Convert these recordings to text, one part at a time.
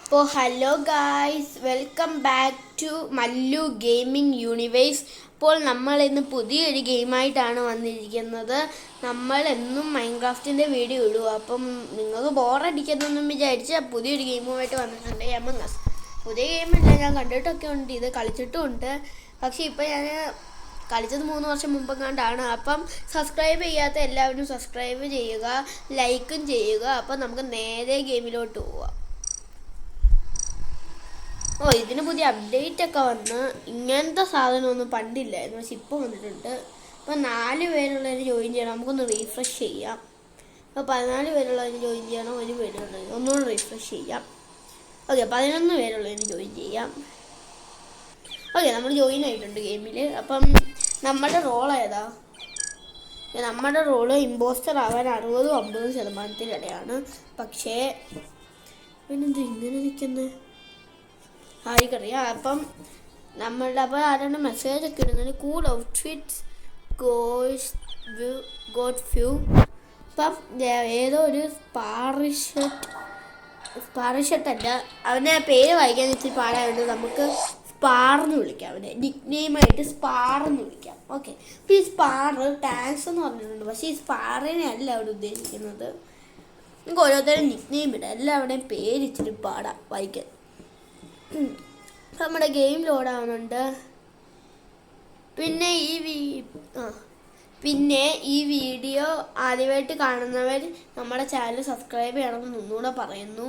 അപ്പോൾ hello guys, welcome back to Mallu gaming universe. അപ്പോൾ നമ്മൾ ഇന്ന് പുതിയൊരു ഗെയിമായിട്ടാണ് വന്നിരിക്കുന്നത്. നമ്മൾ എന്നും മൈൻക്രാഫ്റ്റിൻ്റെ വീഡിയോ ഇടുക. അപ്പം നിങ്ങൾക്ക് ബോറടിക്കുന്നൊന്നും വിചാരിച്ച് പുതിയൊരു ഗെയിമുമായിട്ട് വന്നിട്ടുണ്ട്. Among us. പുതിയ ഗെയിമല്ല, ഞാൻ കണ്ടിട്ടൊക്കെ ഉണ്ട്, ഇത് കളിച്ചിട്ടും ഉണ്ട്. പക്ഷേ ഇപ്പം ഞാൻ കളിച്ചത് 3 വർഷം മുമ്പെങ്ങാണ്ടാണ്. അപ്പം സബ്സ്ക്രൈബ് ചെയ്യാത്ത എല്ലാവരും സബ്സ്ക്രൈബ് ചെയ്യുക, ലൈക്കും ചെയ്യുക. അപ്പം നമുക്ക് നേരെ ഗെയിമിലോട്ട് പോവാം. ഇതിന് പുതിയ അപ്ഡേറ്റ് ഒക്കെ വന്ന് ഇങ്ങനത്തെ സാധനമൊന്നും പണ്ടില്ലായിരുന്നു, പക്ഷെ ഇപ്പോൾ വന്നിട്ടുണ്ട്. അപ്പോൾ 4 പേരുള്ളതിന് ജോയിൻ ചെയ്യണം. നമുക്കൊന്ന് റീഫ്രഷ് ചെയ്യാം. അപ്പോൾ 14 പേരുള്ളതിന് ജോയിൻ ചെയ്യണം, 1 പേരുള്ളതിന് ഒന്നുകൂടെ റീഫ്രഷ് ചെയ്യാം. ഓക്കെ, 11 പേരുള്ളതിന് ജോയിൻ ചെയ്യാം. ഓക്കെ, നമ്മൾ ജോയിൻ ആയിട്ടുണ്ട് ഗെയിമിൽ. അപ്പം നമ്മുടെ റോൾ ഏതാ? നമ്മുടെ റോള് ഇമ്പോസ്റ്റർ ആവാൻ 60-50% പക്ഷേ പിന്നെന്ത് ഇങ്ങനെ നിൽക്കുന്നത് ആർക്കറിയാം. അപ്പം നമ്മളുടെ അപ്പോൾ ആരാണ് മെസ്സേജ് ഒക്കെ ഇടുന്നത്? Cool outfits got few. അപ്പം ഏതോ ഒരു സ്പാറിഷട്ടല്ല, അവൻ്റെ പേര് വായിക്കാൻ ഇച്ചിരി പാടായതുകൊണ്ട് നമുക്ക് സ്പാറെന്ന് വിളിക്കാം. അവനെ നിക് നെയിമായിട്ട് സ്പാറെന്ന് വിളിക്കാം. ഓക്കെ, അപ്പോൾ ഈ സ്പാറ് ടാങ്ക്സ് എന്ന് പറഞ്ഞിട്ടുണ്ട്, പക്ഷേ ഈ സ്പാറിനെ അല്ല അവിടെ ഉദ്ദേശിക്കുന്നത്. നമുക്ക് ഓരോരുത്തരും നിക് നെയിം ഇടാം. എല്ലാവരുടെയും പേര് ഇച്ചിരി പാടാം വായിക്കാൻ. നമ്മുടെ ഗെയിം ലോഡാവുന്നുണ്ട്. പിന്നെ ഈ വീഡിയോ ആദ്യമായിട്ട് കാണുന്നവർ നമ്മുടെ ചാനൽ സബ്സ്ക്രൈബ് ചെയ്യണമെന്ന് ഒന്നുകൂടെ പറയുന്നു.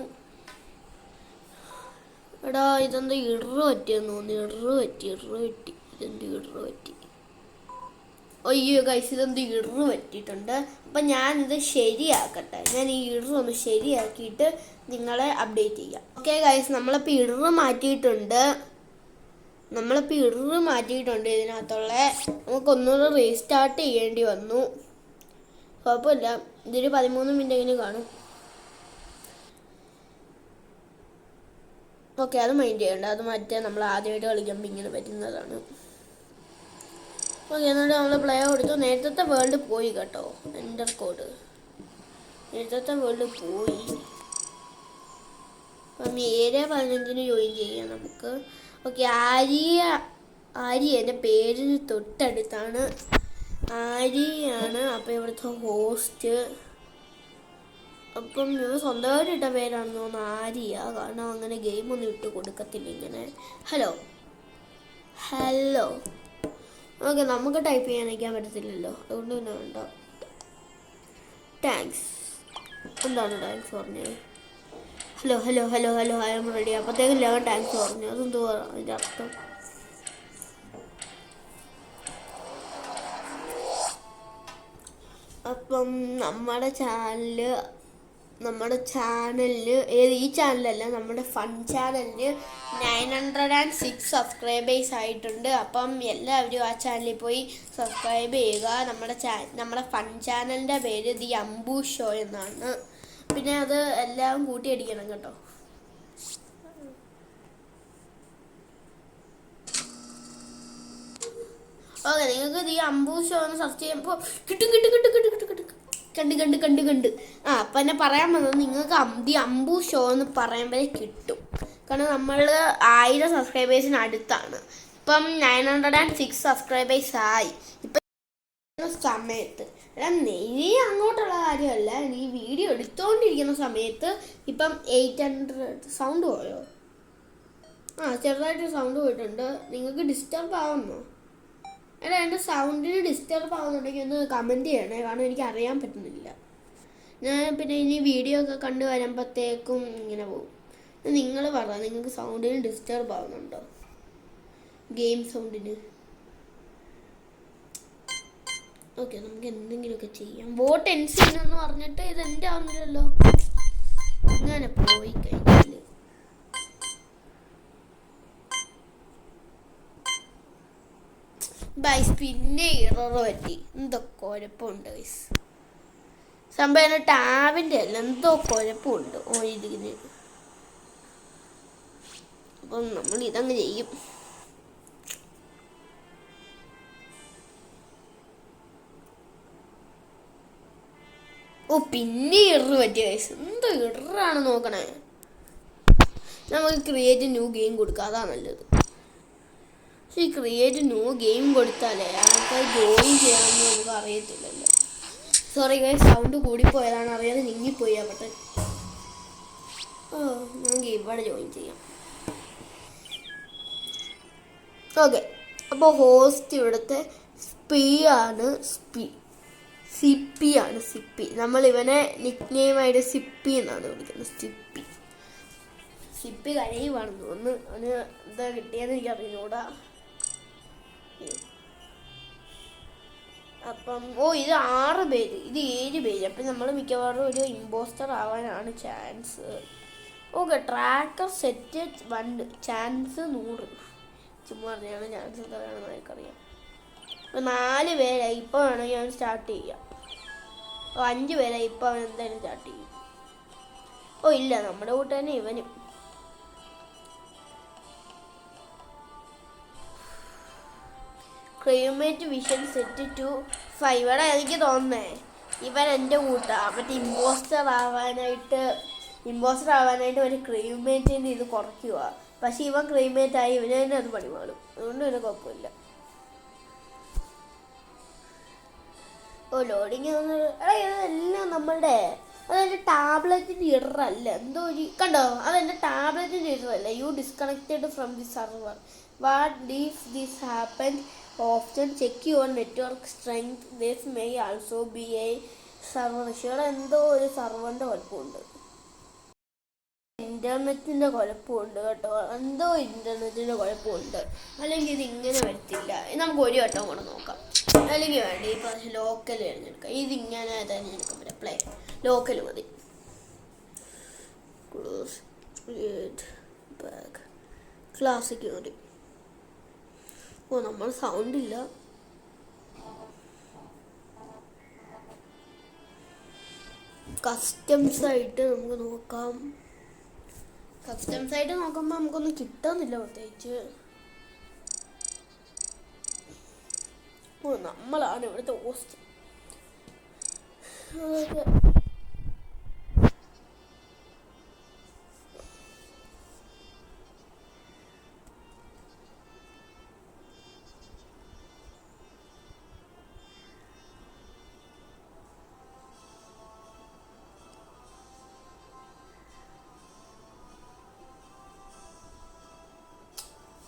എടാ, ഇതെന്താ ഇടറ് പറ്റിയെന്ന് തോന്നുന്നു. ഇതെന്ത് ഇടറ് പറ്റി? അയ്യോ ഗൈസ്, ഇതെന്ത് ഇടറ് പറ്റിയിട്ടുണ്ട്. അപ്പം ഞാനിത് ശരിയാക്കട്ടെ. ഞാൻ ഈ ഇടറൊന്ന് ശരിയാക്കിയിട്ട് നിങ്ങളെ അപ്ഡേറ്റ് ചെയ്യാം. ഓക്കെ ഗൈസ്, നമ്മളിപ്പോൾ ഇടറ് മാറ്റിയിട്ടുണ്ട്. ഇതിനകത്തുള്ള നമുക്കൊന്നുകൂടെ റീസ്റ്റാർട്ട് ചെയ്യേണ്ടി വന്നു. കുഴപ്പമില്ല, ഇതൊരു 13 മിനിറ്റെങ്കിലും കാണും. ഓക്കെ, അത് മൈൻഡ് ചെയ്യണ്ട. അത് മറ്റേ നമ്മൾ ആദ്യമായിട്ട് കളിക്കുമ്പോൾ ഇങ്ങനെ പറ്റുന്നതാണ്. ഓക്കെ, എന്നിട്ട് നമ്മൾ പ്ലേ കൊടുത്തു. നേരത്തെ വേൾഡ് പോയി കേട്ടോ. എൻ്റർ കോഡ് നേരത്തെ വേൾഡ് പോയി. അപ്പം 7-15 ജോയിൻ ചെയ്യാം നമുക്ക്. ഓക്കെ, ആര്യ എൻ്റെ പേരിന് തൊട്ടടുത്താണ്. ആര്യയാണ് അപ്പോൾ ഇവിടുത്തെ ഹോസ്റ്റ്. അപ്പം ഇത് സ്വന്തമായിട്ട് ഇട്ട പേരാണെന്ന് തോന്നുന്നു, ആര്യ. കാരണം അങ്ങനെ ഗെയിമൊന്നും ഇട്ട് കൊടുക്കത്തില്ല ഇങ്ങനെ. ഹലോ. ഓക്കെ, നമുക്ക് ടൈപ്പ് ചെയ്യാനൊക്കെ പറ്റത്തില്ലല്ലോ, അതുകൊണ്ട് തന്നെ വേണ്ട. താങ്ക്സ്. എന്താണ് താങ്ക്സ് പറഞ്ഞത്? Hello I am ready. അപ്പോഴത്തേക്കും ഞാൻ താങ്ക്സ് പറഞ്ഞു. അതെന്തോ അതിൻ്റെ അർത്ഥം? അപ്പം നമ്മുടെ ചാനലിൽ ഈ ചാനലല്ല, നമ്മുടെ ഫൺ ചാനലിൽ 906 സബ്സ്ക്രൈബേഴ്സ് ആയിട്ടുണ്ട്. അപ്പം എല്ലാവരും ആ ചാനലിൽ പോയി സബ്സ്ക്രൈബ് ചെയ്യുക. നമ്മുടെ ഫൺ ചാനലിൻ്റെ പേര് ദി അംബു ഷോ എന്നാണ്. പിന്നെ അത് എല്ലാം കൂട്ടിയടിക്കണം കേട്ടോ. ഓക്കെ, നിങ്ങൾക്ക് ദി അംബു ഷോ എന്ന് സെർച്ച് ചെയ്യുമ്പോൾ കിട്ടും. കണ്ട് അപ്പം എന്നെ പറയാൻ വന്നത്, നിങ്ങൾക്ക് ദി അംബു ഷോ എന്ന് പറയുമ്പോഴേ കിട്ടും. കാരണം നമ്മൾ 1000 സബ്സ്ക്രൈബേഴ്സിന് അടുത്താണ്. ഇപ്പം 906 സബ്സ്ക്രൈബേഴ്സ് ആയി. ഇപ്പം സമയത്ത് നീ അങ്ങോട്ടുള്ള കാര്യമല്ല, നീ വീഡിയോ എടുത്തുകൊണ്ടിരിക്കുന്ന സമയത്ത് ഇപ്പം 800 സൗണ്ട് പോയോ? ചെറുതായിട്ട് സൗണ്ട് പോയിട്ടുണ്ട്. നിങ്ങൾക്ക് ഡിസ്റ്റർബ് ആവുന്നോ? എടാ, എൻ്റെ സൗണ്ടിന് ഡിസ്റ്റർബ് ആവുന്നുണ്ടെങ്കിൽ ഒന്ന് കമൻറ്റ് ചെയ്യണേ, കാരണം എനിക്ക് അറിയാൻ പറ്റുന്നില്ല. ഞാൻ പിന്നെ ഇനി വീഡിയോ ഒക്കെ കണ്ടു വരുമ്പോഴത്തേക്കും ഇങ്ങനെ പോകും. നിങ്ങൾ പറ, നിങ്ങൾക്ക് സൗണ്ടിന് ഡിസ്റ്റർബ് ആവുന്നുണ്ടോ? ഗെയിം സൗണ്ടിന്. ഓക്കെ, നമുക്ക് എന്തെങ്കിലുമൊക്കെ ചെയ്യാം. വോട്ട് എൻസിൻ എന്ന് പറഞ്ഞിട്ട് ഇത് എൻ്റെ ആവുന്നില്ലല്ലോ. അങ്ങനെ പോയി കഴിഞ്ഞാൽ ഗൈസ്, പിന്നെ ഇറർ പറ്റി. എന്തോ കുഴപ്പമുണ്ട് ഗൈസ്. സംഭവം ടാബിൻ്റെ അല്ല, എന്തോ കുഴപ്പമുണ്ട് ഇതിന്. അപ്പം നമ്മൾ ഇതങ്ങ് ചെയ്യും. പിന്നെ ഇറർ പറ്റിയ ഗൈസ്. എന്തോ ഇററാണ് നോക്കണേ. നമുക്ക് ക്രിയേറ്റ് ന്യൂ ഗെയിം കൊടുക്കാം, അതാണ് നല്ലത്. പക്ഷേ ഈ ക്രിയേറ്റ് ന്യൂ ഗെയിം കൊടുത്താലേ ആൾക്കാർ ജോയിൻ ചെയ്യാമെന്ന് നമുക്ക് അറിയത്തില്ലല്ലോ. സോറി ഗൈസ്, സൗണ്ട് കൂടിപ്പോയതാണ്, അറിയാതെ നീങ്ങിപ്പോയി ആവട്ടെ. നമുക്ക് ഇവിടെ ജോയിൻ ചെയ്യാം. ഓക്കെ, അപ്പോൾ ഹോസ്റ്റ് ഇവിടുത്തെ ആണ്. സിപ്പി ആണ്. നമ്മൾ ഇവനെ നിക് നെയിമായിട്ട് സിപ്പി എന്നാണ് വിളിക്കുന്നത്. സിപ്പി കഴിയുവാണെന്ന് തോന്നുന്നു. അവന് എന്താ കിട്ടിയെന്ന് എനിക്ക് അറിഞ്ഞൂടാ. അപ്പം ഇത് 6 പേര്, ഇത് 7 പേര്. അപ്പം നമ്മൾ മിക്കവാറും ഒരു ഇമ്പോസ്റ്റർ ആവാനാണ് chance. Okay, tracker set 1, chance 100. ചുമ്മാ അറിയാണ് ചാൻസ് എന്താ വേണമെന്ന് എനിക്കറിയാം. അപ്പോൾ 4 പേരായി. ഇപ്പോൾ വേണമെങ്കിൽ അവൻ സ്റ്റാർട്ട് ചെയ്യാം. 5 പേരായി. ഇപ്പോൾ അവൻ എന്തായാലും സ്റ്റാർട്ട് ചെയ്യും. ഇല്ല, നമ്മുടെ കൂട്ട് തന്നെ ഇവനും. ക്രൈമേറ്റ് വിഷൻ സെറ്റ് ടു 5. എടാ, എനിക്ക് തോന്നുന്നേ ഇവൻ എൻ്റെ കൂട്ടാ. മറ്റേ ഇമ്പോസ്റ്റർ ആവാനായിട്ട് ഒരു ക്രൈമേറ്റിൻ്റെ ഇത് കുറയ്ക്കുക. പക്ഷെ ഇവൻ ക്രൈമേറ്റ് ആയി, ഇവന് തന്നെ അത് പണി മാറും. അതുകൊണ്ട് ഒരു കുഴപ്പമില്ല. ലോഡിങ് ഇതെല്ലാം നമ്മളുടെ അതെൻ്റെ ടാബ്ലറ്റിൻ്റെ ഇറല്ല. എന്തോ ഒരു കണ്ടോ, അതെൻ്റെ ടാബ്ലറ്റിൻ്റെ ഇറല്ല. You disconnected from the server. What if this happen often, check your network strength. This may also be a server issue. എന്തോ ഒരു സർവറിൻ്റെ കുഴപ്പമുണ്ട്, ഇൻ്റർനെറ്റിൻ്റെ കുഴപ്പമുണ്ട് കേട്ടോ. എന്തോ ഇൻ്റർനെറ്റിൻ്റെ കുഴപ്പമുണ്ട്. അല്ലെങ്കിൽ ഇത് ഇങ്ങനെ വരത്തില്ല. നമുക്ക് ഒരു വട്ടം കൂടെ നോക്കാം. അല്ലെങ്കിൽ വേണ്ട, ഈ പ്രാവശ്യം ലോക്കൽ തിരഞ്ഞെടുക്കാം. ഇതിങ്ങനെ തിരഞ്ഞെടുക്കാൻ പറ്റില്ല. പ്ലേ ലോക്കൽ മതി. ക്ലോസ്, ബാക്ക്, ക്ലാസിക് മതി. നമ്മൾ സൗണ്ട് ഇല്ല. കസ്റ്റംസ് ആയിട്ട് നമുക്ക് നോക്കാം. കസ്റ്റംസ് ആയിട്ട് നോക്കുമ്പോൾ നമുക്കൊന്നും കിട്ടുന്നില്ല പ്രത്യേകിച്ച്. നമ്മളാണ് ഇവിടുത്തെ ഹോസ്റ്റ്.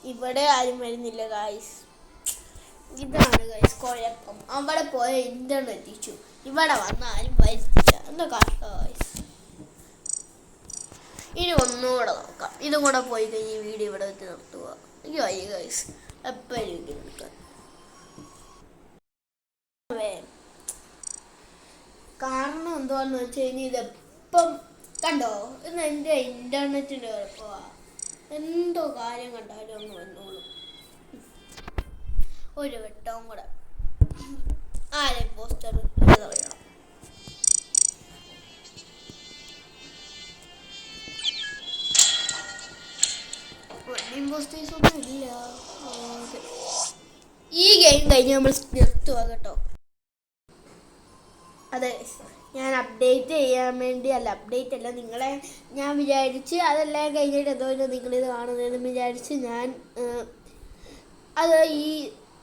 ഇവിടെ ആരും വരുന്നില്ല ഗായ്സ്. ഇതാണ് ഗൈസ് കുഴപ്പം. അവിടെ പോയ ഇന്റർനെറ്റ് ഇഷ്യൂ. ഇവിടെ വന്ന ആരും വരുത്തില്ല. എന്താ കഷ്ടം ഗൈസ്. ഇനി ഒന്നുകൂടെ നോക്കാം. ഇതും കൂടെ പോയി കഴിഞ്ഞ് ഈ വീഡിയോ ഇവിടെ വെച്ച് നിർത്തുക. എനിക്ക് വയ്യ ഗൈസ് എപ്പോഴും വീഡിയോ എടുക്കാൻ. കാരണം എന്താന്ന് വെച്ച് കഴിഞ്ഞാൽ ഇതെപ്പം കണ്ടോ, ഇന്ന് എൻ്റെ ഇന്റർനെറ്റിൻ്റെ കുഴപ്പമാണ്. എന്തോ കാര്യം കണ്ടാലും ഒന്ന് വന്നോളൂ. ഒരു വട്ടവും കൂടെ ആരെ പോസ്റ്റർ അറിയണം. പോസ്റ്റേഴ്സ് ഒന്നും ഇല്ല. ഈ ഗെയിം കഴിഞ്ഞ് നമ്മൾ നിർത്തുക കേട്ടോ. അതെ, ഞാൻ അപ്ഡേറ്റ് ചെയ്യാൻ വേണ്ടി അപ്ഡേറ്റ് അല്ല, നിങ്ങളെ ഞാൻ വിചാരിച്ച് അതെല്ലാം കഴിഞ്ഞിട്ട് എന്തോ നിങ്ങളിത് കാണുന്നതെന്ന് വിചാരിച്ച് ഞാൻ അത് ഈ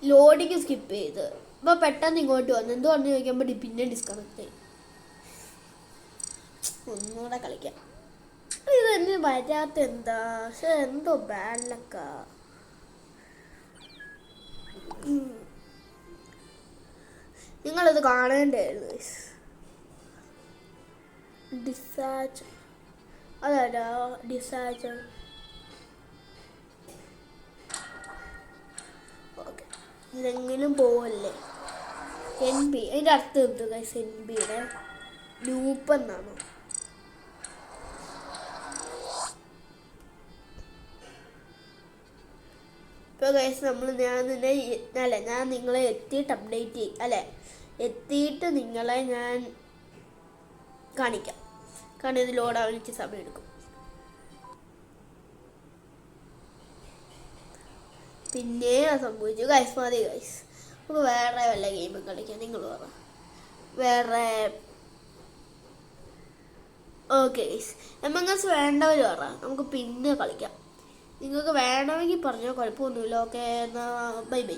ലോഡിങ് സ്കിപ്പ് ചെയ്ത് അപ്പോൾ പെട്ടെന്ന് ഇങ്ങോട്ട് വന്നു. എന്തോ പറഞ്ഞു ചോദിക്കുമ്പോൾ പിന്നെ ഡിസ്കണക്ട് ആയി. ഒന്നുകൂടെ കളിക്കാം. ഇതെന്നെ വരാത്ത എന്താ, പക്ഷെ എന്തോ ബാഡിലൊക്കെ. നിങ്ങളിത് കാണേണ്ടായിരുന്നു. ഡിസാച്ച് അതാ ഡിസാച്ച്. ഓക്കെ, ഇതെങ്കിലും പോവല്ലേ. NB അതിൻ്റെ അർത്ഥം എന്ത് ഗൈസ്? NBയുടെ ലൂപ്പ് എന്നാണോ? ഇപ്പോൾ ഗൈസ് ഞാൻ നിങ്ങളെ എത്തിയിട്ട് അപ്ഡേറ്റ് ചെയ്യും അല്ലേ, എത്തിയിട്ട് നിങ്ങളെ ഞാൻ കാണിക്കാം. കാരണം ഇത് ലോഡാവാൻ എനിക്ക് സമയം എടുക്കും. പിന്നെ സംഭവിച്ചു ഗൈസ്. മതി ഗൈസ്, നമുക്ക് വേറെ വല്ല ഗെയിമും കളിക്കാം. നിങ്ങൾ പറ വേറെ. ഓക്കെ ഗൈസ്, എമംഗസ് വേണ്ടവർ പറ, നമുക്ക് പിന്നെ കളിക്കാം. നിങ്ങൾക്ക് വേണമെങ്കിൽ പറഞ്ഞോ, കുഴപ്പമൊന്നുമില്ല. ഓക്കെ, എന്നാൽ ബൈ ബൈ.